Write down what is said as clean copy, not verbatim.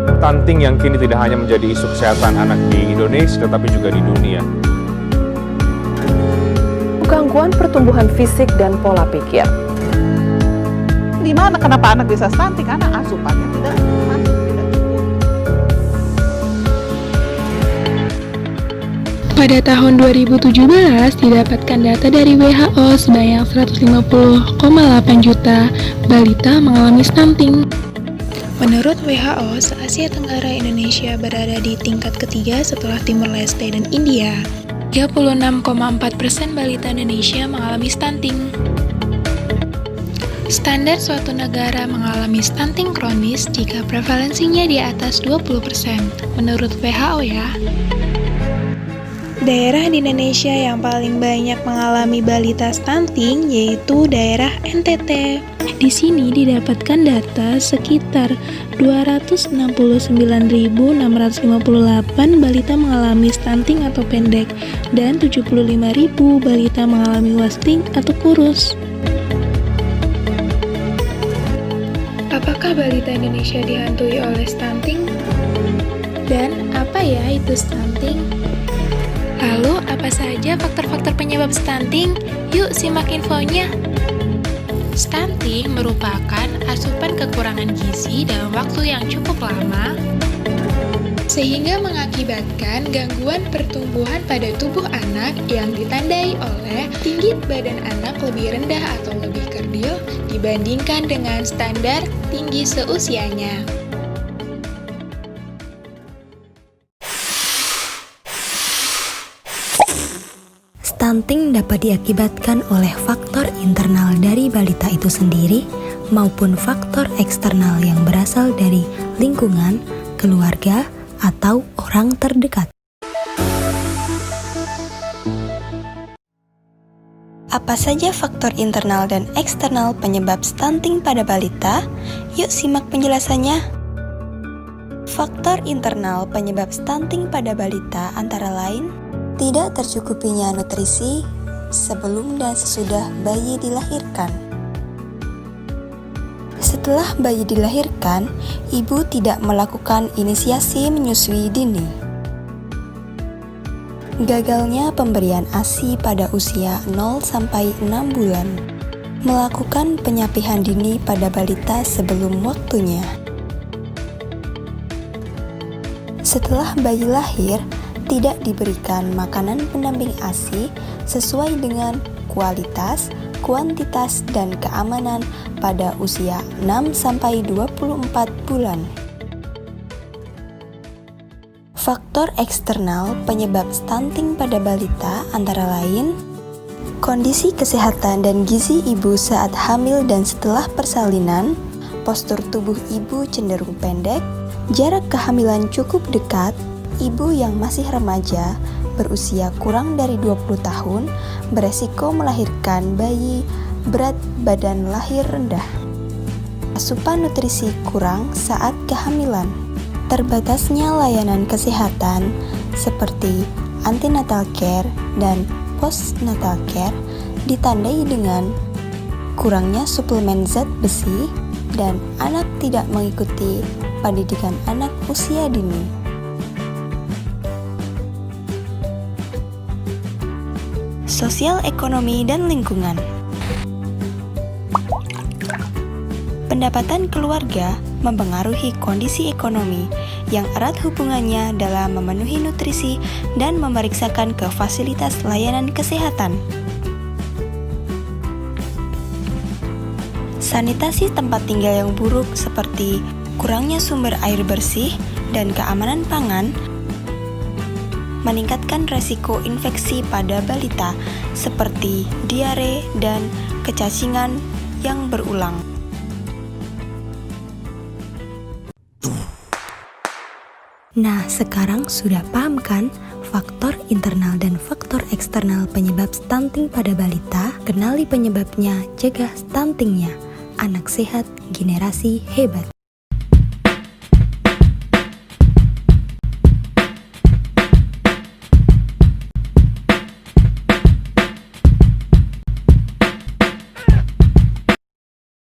Stunting yang kini tidak hanya menjadi isu kesehatan anak di Indonesia, tetapi juga di dunia. Gangguan pertumbuhan fisik dan pola pikir. Di mana kenapa anak bisa stunting? Karena asupannya tidak masuk, tidak cukup. Pada tahun 2017 didapatkan data dari WHO sebanyak 150,8 juta balita mengalami stunting. Menurut WHO, se-Asia Tenggara Indonesia berada di tingkat ketiga setelah Timor Leste dan India. 36,4% balita Indonesia mengalami stunting. Standar suatu negara mengalami stunting kronis jika prevalensinya di atas 20%, menurut WHO ya. Daerah di Indonesia yang paling banyak mengalami balita stunting yaitu daerah NTT. Di sini didapatkan data sekitar 269.658 balita mengalami stunting atau pendek dan 75.000 balita mengalami wasting atau kurus. Apakah balita Indonesia dihantui oleh stunting? Dan apa ya itu stunting? Lalu, apa saja faktor-faktor penyebab stunting? Yuk simak infonya. Stunting merupakan asupan kekurangan gizi dalam waktu yang cukup lama, sehingga mengakibatkan gangguan pertumbuhan pada tubuh anak yang ditandai oleh tinggi badan anak lebih rendah atau lebih kerdil dibandingkan dengan standar tinggi seusianya. Stunting dapat diakibatkan oleh faktor internal dari balita itu sendiri maupun faktor eksternal yang berasal dari lingkungan, keluarga, atau orang terdekat. Apa saja faktor internal dan eksternal penyebab stunting pada balita? Yuk simak penjelasannya. Faktor internal penyebab stunting pada balita antara lain tidak tercukupinya nutrisi sebelum dan sesudah bayi dilahirkan. Setelah bayi dilahirkan, ibu tidak melakukan inisiasi menyusui dini. Gagalnya pemberian ASI pada usia 0-6 bulan. Melakukan penyapihan dini pada balita sebelum waktunya. Setelah bayi lahir, tidak diberikan makanan pendamping ASI sesuai dengan kualitas, kuantitas, dan keamanan pada usia 6-24 bulan. Faktor eksternal penyebab stunting pada balita antara lain kondisi kesehatan dan gizi ibu saat hamil dan setelah persalinan, postur tubuh ibu cenderung pendek, jarak kehamilan cukup dekat, ibu yang masih remaja, berusia kurang dari 20 tahun, beresiko melahirkan bayi, berat badan lahir rendah. Asupan nutrisi kurang saat kehamilan. Terbatasnya layanan kesehatan seperti antenatal care dan postnatal care ditandai dengan kurangnya suplemen zat besi dan anak tidak mengikuti pendidikan anak usia dini. Sosial ekonomi dan lingkungan. Pendapatan keluarga mempengaruhi kondisi ekonomi yang erat hubungannya dalam memenuhi nutrisi dan memeriksakan ke fasilitas layanan kesehatan. Sanitasi tempat tinggal yang buruk seperti kurangnya sumber air bersih dan keamanan pangan meningkatkan resiko infeksi pada balita seperti diare dan kecacingan yang berulang. Nah, sekarang sudah paham kan faktor internal dan faktor eksternal penyebab stunting pada balita? Kenali penyebabnya, cegah stuntingnya. Anak sehat, generasi hebat.